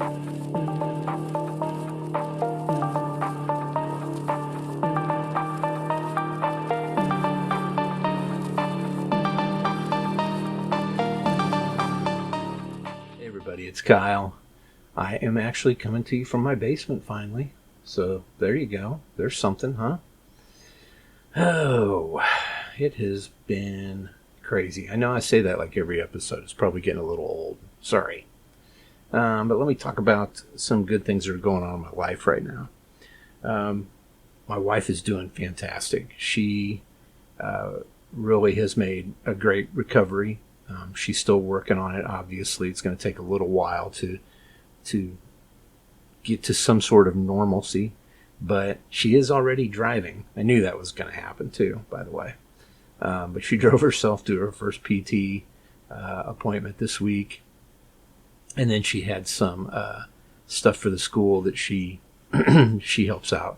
Hey everybody, it's Kyle. I am actually coming to you from my basement finally. So there you go. There's something, huh? Oh, it has been crazy. I know I say that like every episode. It's probably getting a little old. Sorry. But let me talk about some good things that are going on in my life right now. My wife is doing fantastic. She really has made a great recovery. She's still working on it. Obviously, it's going to take a little while to get to some sort of normalcy, but she is already driving. I knew that was going to happen too, by the way. But she drove herself to her first PT appointment this week, and then she had some stuff for the school that she she helps out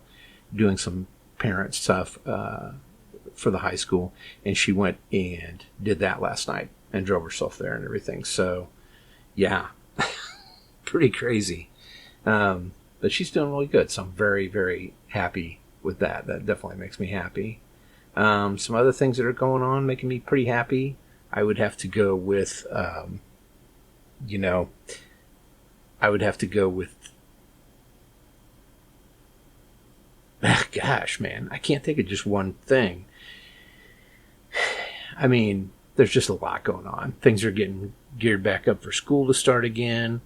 doing some parent stuff for the high school, and she went and did that last night and drove herself there and everything. So, yeah, pretty crazy. But she's doing really good, so I'm very, very happy with that. That definitely makes me happy. Some other things that are going on making me pretty happy. I would have to go with, gosh, man, I can't think of just one thing. I mean, there's just a lot going on. Things are getting geared back up for school to start again.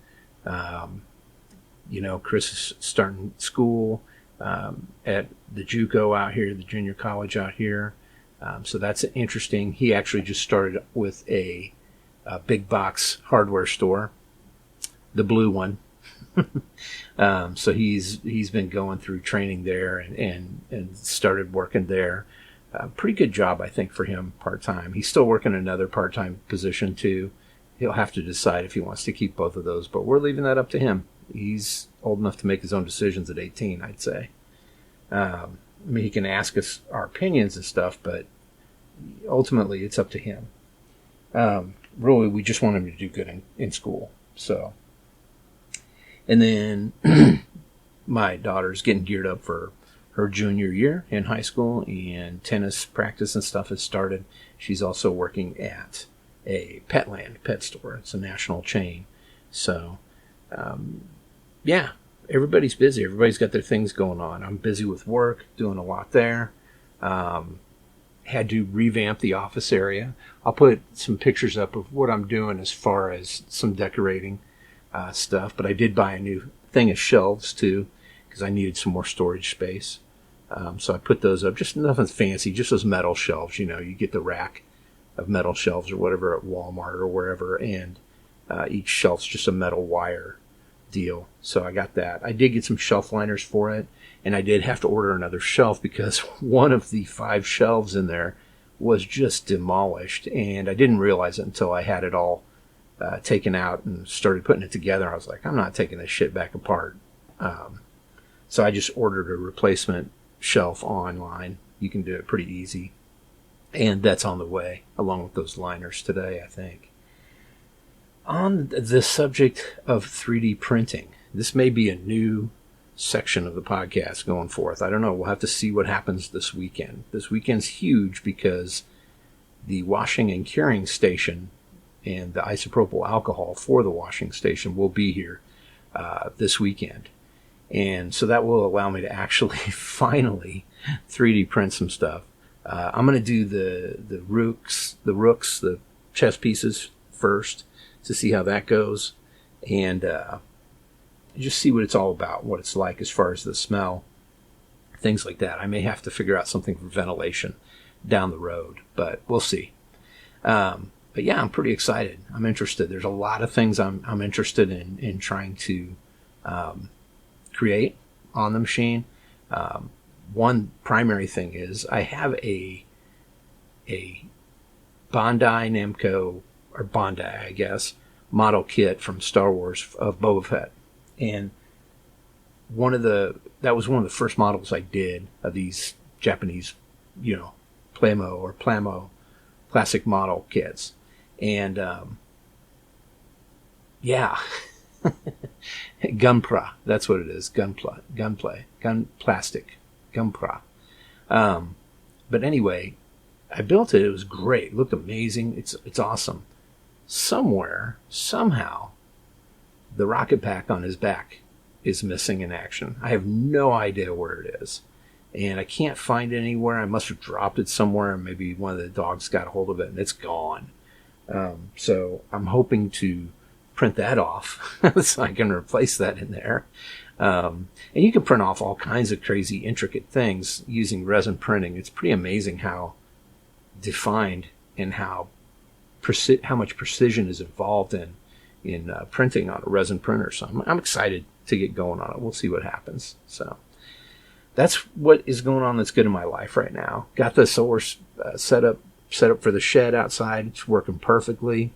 Chris is starting school at the JUCO out here, the junior college out here. So that's interesting. He actually just started with a big box hardware store, the blue one. So he's been going through training there and started working there. Pretty good job, I think, for him part-time. He's still working another part-time position too. He'll have to decide if he wants to keep both of those, but we're leaving that up to him. He's old enough to make his own decisions at 18, I'd say. He can ask us our opinions and stuff, but ultimately it's up to him. Really, we just want him to do good in school. So, and then my daughter's getting geared up for her junior year in high school, and tennis practice and stuff has started. She's also working at a Petland pet store. It's a national chain. So, yeah, everybody's busy. Everybody's got their things going on. I'm busy with work, doing a lot there. Had to revamp the office area. I'll put some pictures up of what I'm doing as far as some decorating stuff, but I did buy a new thing of shelves too, because I needed some more storage space. So I put those up. Just nothing fancy, just those metal shelves. You get the rack of metal shelves or whatever at Walmart or wherever, and each shelf's just a metal wire deal. So I got that. I did get some shelf liners for it, and I did have to order another shelf because one of the 5 shelves in there was just demolished, and I didn't realize it until I had it all taken out and started putting it together. I was like, I'm not taking this shit back apart. So I just ordered a replacement shelf online. You can do it pretty easy, and that's on the way along with those liners today, I think. On the subject of 3D printing, this may be a new section of the podcast going forth. I don't know. We'll have to see what happens this weekend. This weekend's huge because the washing and curing station and the isopropyl alcohol for the washing station will be here this weekend. And so that will allow me to actually finally 3D print some stuff. I'm going to do the rooks, the chess pieces first to see how that goes, and just see what it's all about, what it's like as far as the smell, things like that. I may have to figure out something for ventilation down the road, but we'll see. But yeah, I'm pretty excited. I'm interested. There's a lot of things I'm interested in trying to create on the machine. One primary thing is I have a Bandai Namco, or Bandai, I guess, model kit from Star Wars of Boba Fett. And that was one of the first models I did of these Japanese, Plamo or Plamo classic model kits. And, yeah, Gunpla. That's what it is. Gunplastic. Gunpla. But anyway, I built it. It was great. It looked amazing. It's awesome. Somewhere, somehow, the rocket pack on his back is missing in action. I have no idea where it is. And I can't find it anywhere. I must have dropped it somewhere, and maybe one of the dogs got a hold of it, and it's gone. So I'm hoping to print that off so I can replace that in there. And you can print off all kinds of crazy, intricate things using resin printing. It's pretty amazing how defined and how much precision is involved in printing on a resin printer. So I'm excited to get going on it. We'll see what happens. So that's what is going on that's good in my life right now. Got the solar set up for the shed outside. It's working perfectly.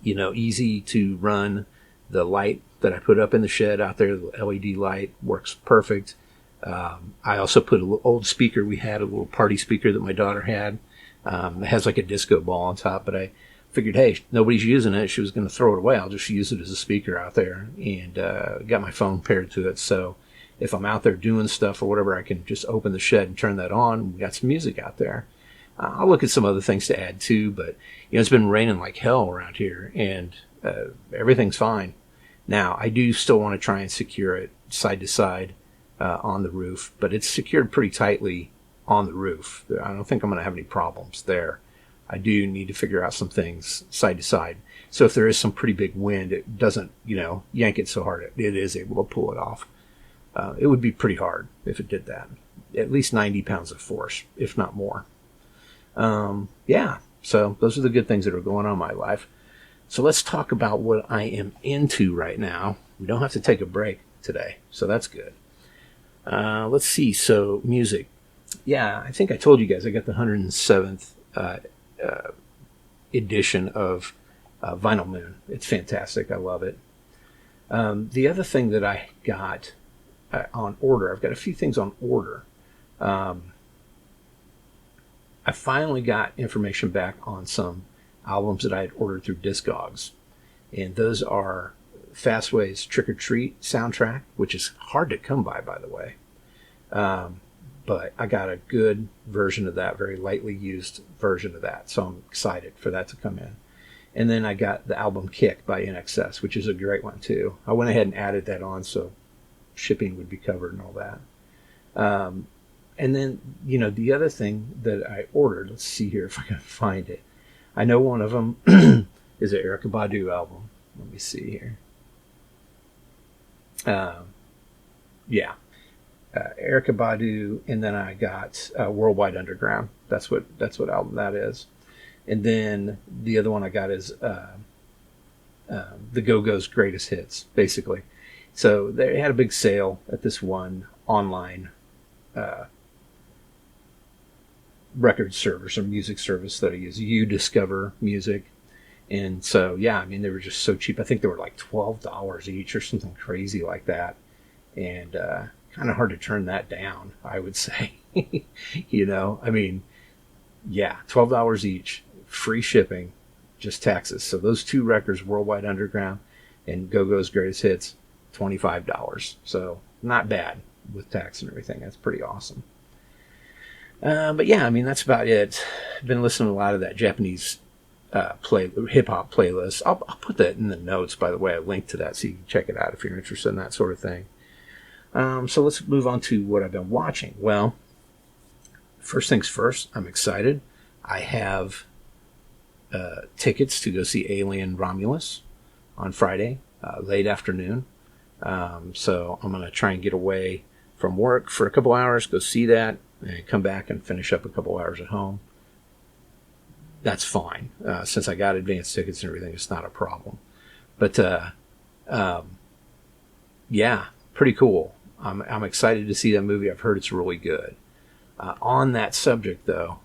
Easy to run. The light that I put up in the shed out there, the LED light, works perfect. I also put an old speaker we had, a little party speaker that my daughter had. It has like a disco ball on top, but I figured, hey, nobody's using it. She was going to throw it away. I'll just use it as a speaker out there, and got my phone paired to it. So if I'm out there doing stuff or whatever, I can just open the shed and turn that on. We got some music out there. I'll look at some other things to add too, but it's been raining like hell around here, and everything's fine. Now, I do still want to try and secure it side to side on the roof, but it's secured pretty tightly on the roof. I don't think I'm going to have any problems there. I do need to figure out some things side to side. So if there is some pretty big wind, it doesn't, yank it so hard it is able to pull it off. It would be pretty hard if it did that. At least 90 pounds of force, if not more. So those are the good things that are going on in my life. So let's talk about what I am into right now. We don't have to take a break today, so that's good. Let's see. So music. Yeah, I think I told you guys I got the 107th edition of Vinyl Moon. It's fantastic. I love it. The other thing that I got on order, I've got a few things on order. I finally got information back on some albums that I had ordered through Discogs. And those are Fastway's Trick or Treat soundtrack, which is hard to come by the way. But I got a good version of that, very lightly used version of that. So I'm excited for that to come in. And then I got the album Kick by NXS, which is a great one too. I went ahead and added that on so shipping would be covered and all that. And then, the other thing that I ordered, let's see here if I can find it. I know one of them is an Erykah Badu album. Let me see here. Erykah Badu, and then I got Worldwide Underground. That's what album that is. And then the other one I got is the Go-Go's Greatest Hits, basically. So they had a big sale at this one online record service or music service that I use. You Discover Music. And so, they were just so cheap. I think they were like $12 each or something crazy like that. And kind of hard to turn that down, I would say. $12 each, free shipping, just taxes. So those two records, Worldwide Underground and Go-Go's Greatest Hits, $25. So not bad with tax and everything. That's pretty awesome. That's about it. I've been listening to a lot of that Japanese hip-hop playlist. I'll put that in the notes, by the way. I link to that so you can check it out if you're interested in that sort of thing. So let's move on to what I've been watching. Well, first things first, I'm excited. I have tickets to go see Alien Romulus on Friday, late afternoon. So I'm going to try and get away from work for a couple hours, go see that, and come back and finish up a couple hours at home. That's fine. Since I got advance tickets and everything, it's not a problem. But, pretty cool. I'm excited to see that movie. I've heard it's really good. On that subject, though,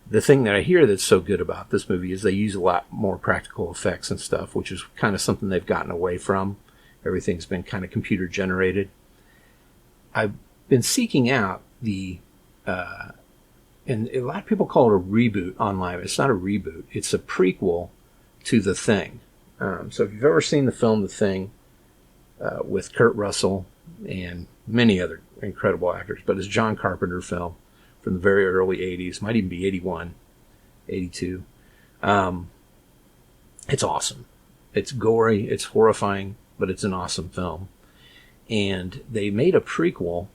the thing that I hear that's so good about this movie is they use a lot more practical effects and stuff, which is kind of something they've gotten away from. Everything's been kind of computer generated. I've been seeking out and a lot of people call it a reboot online. It's not a reboot. It's a prequel to The Thing. So if you've ever seen the film The Thing with Kurt Russell and many other incredible actors, but it's a John Carpenter film from the very early 80s, might even be 81, 82. It's awesome. It's gory, it's horrifying, but it's an awesome film. And they made a prequel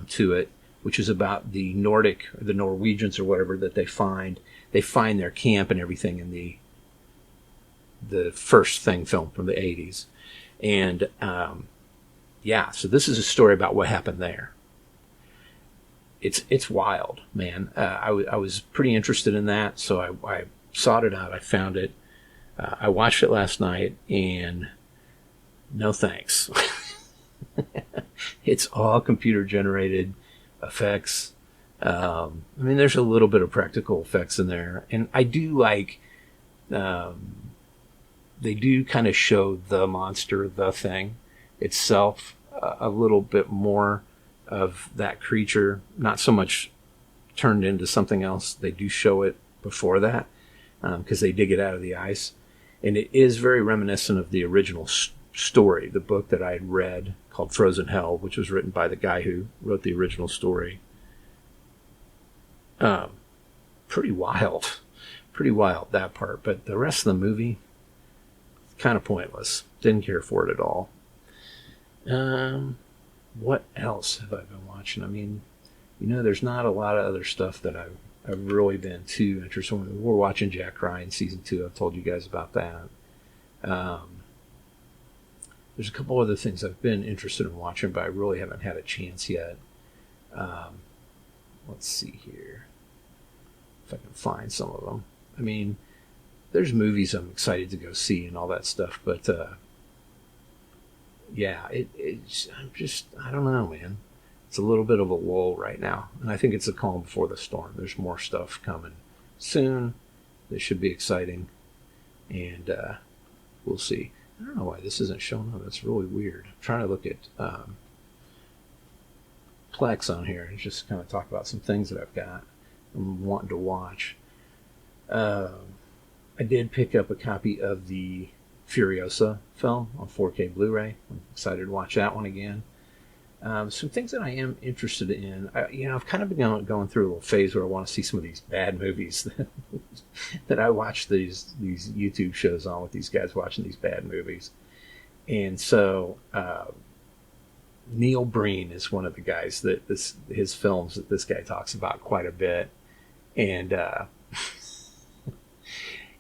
to it, which is about the Norwegians or whatever that they find. They find their camp and everything in the first Thing film from the 80s. And so this is a story about what happened there. It's wild, man. I was pretty interested in that, so I sought it out. I found it. I watched it last night, and no thanks. It's all computer-generated effects. I mean, there's a little bit of practical effects in there, and I do like. They do kind of show the monster, the Thing itself, a little bit more of that creature, not so much turned into something else. They do show it before that because they dig it out of the ice. And it is very reminiscent of the original story, the book that I had read called Frozen Hell, which was written by the guy who wrote the original story. Pretty wild, that part. But the rest of the movie, kind of pointless. Didn't care for it at all. What else have I been watching? I mean, there's not a lot of other stuff that I've really been too interested in. We're watching Jack Ryan season 2. I've told you guys about that. There's a couple other things I've been interested in watching, but I really haven't had a chance yet. Let's see here. If I can find some of them. I mean, there's movies I'm excited to go see and all that stuff, but I don't know, man. It's a little bit of a lull right now, and I think it's a calm before the storm. There's more stuff coming soon. This should be exciting, and we'll see. I don't know why this isn't showing up. That's really weird. I'm trying to look at Plex on here and just kind of talk about some things that I've got I'm wanting to watch. I did pick up a copy of the Furiosa film on 4K Blu-ray. I'm excited to watch that one again. Some things that I am interested in. I've kind of been going through a little phase where I want to see some of these bad movies that I watch these YouTube shows on with these guys watching these bad movies. And so Neil Breen is one of the guys that his films that this guy talks about quite a bit. And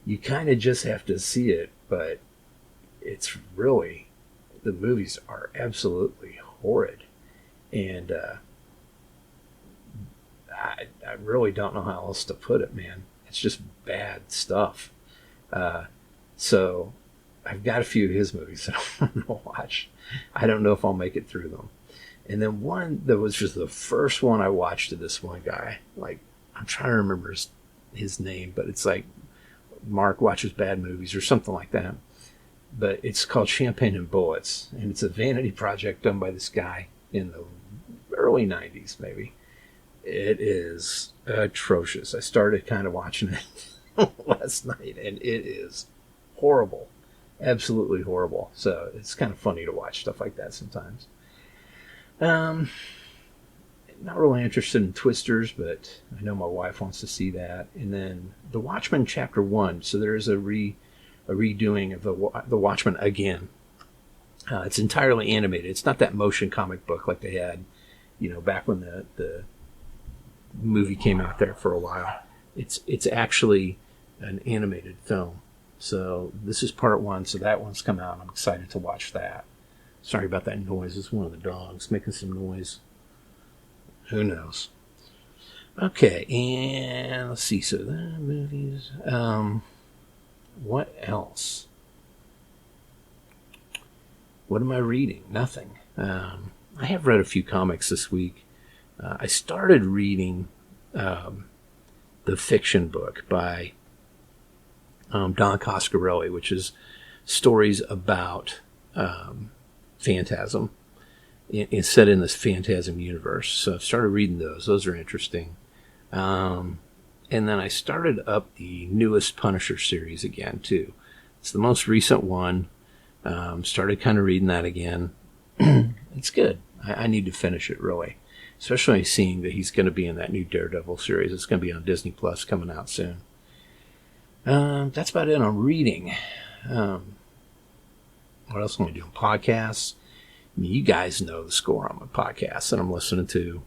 you kind of just have to see it, but it's really, the movies are absolutely horrid. And I really don't know how else to put it, man. It's just bad stuff. So I've got a few of his movies that I want to watch. I don't know if I'll make it through them. And then one that was just the first one I watched of this one guy. Like, I'm trying to remember his name, but it's like Mark Watches Bad Movies or something like that. But it's called Champagne and Bullets, and it's a vanity project done by this guy in the early 90s, maybe. It is atrocious. I started kind of watching it last night, and it is horrible. Absolutely horrible. So it's kind of funny to watch stuff like that sometimes. Not really interested in Twisters, but I know my wife wants to see that. And then The Watchmen Chapter 1. So there is a redoing of The Watchmen again. It's entirely animated. It's not that motion comic book like they had, back when the movie came out there for a while. It's actually an animated film. So this is part 1. So that one's come out. I'm excited to watch that. Sorry about that noise. It's one of the dogs making some noise. Who knows? Okay, and let's see. So the movies. What else? What am I reading? Nothing. I have read a few comics this week. I started reading the fiction book by Don Coscarelli, which is stories about Phantasm. It's set in this Phantasm universe. So I've started reading those. Those are interesting. And then I started up the newest Punisher series again, too. It's the most recent one. Started kind of reading that again. It's good. I need to finish it, really. Especially seeing that he's going to be in that new Daredevil series. It's going to be on Disney Plus coming out soon. That's about it on reading. What else am I doing? Podcasts. I mean, you guys know the score on my podcast that I'm listening to.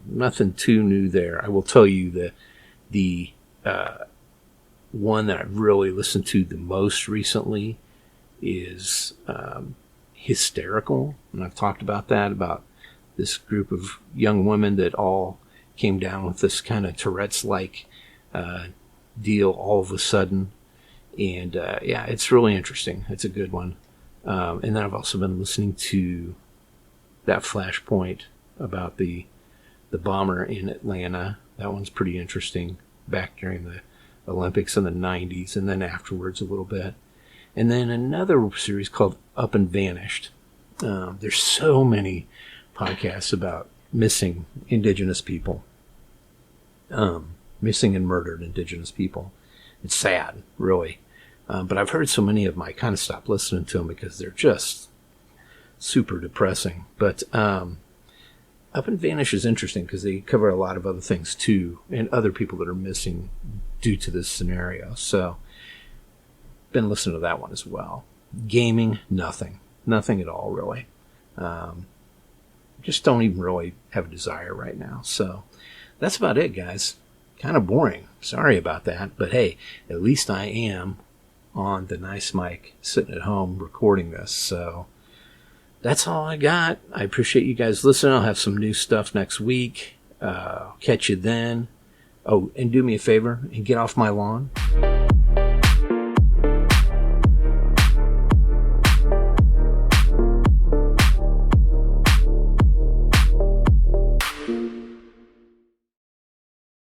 Nothing too new there. I will tell you that the one that I've really listened to the most recently is Hysterical. And I've talked about that, about this group of young women that all came down with this kind of Tourette's-like deal all of a sudden. And yeah, it's really interesting. It's a good one. And then I've also been listening to that Flashpoint about the bomber in Atlanta. That one's pretty interesting, back during the Olympics in the 90s, and then afterwards a little bit. And then another series called Up and Vanished. There's so many podcasts about missing Indigenous people. Missing and murdered Indigenous people. It's sad, really. But I've heard so many of them, I kind of stopped listening to them because they're just super depressing. But Up and Vanish is interesting because they cover a lot of other things too, and other people that are missing due to this scenario. So, been listening to that one as well. Gaming, nothing at all, really. Just don't even really have a desire right now. So, that's about it, guys. Kind of boring. Sorry about that, but hey, at least I am on the nice mic sitting at home recording this. So, that's all I got. I appreciate you guys listening. I'll have some new stuff next week. Catch you then. Oh, and do me a favor and get off my lawn.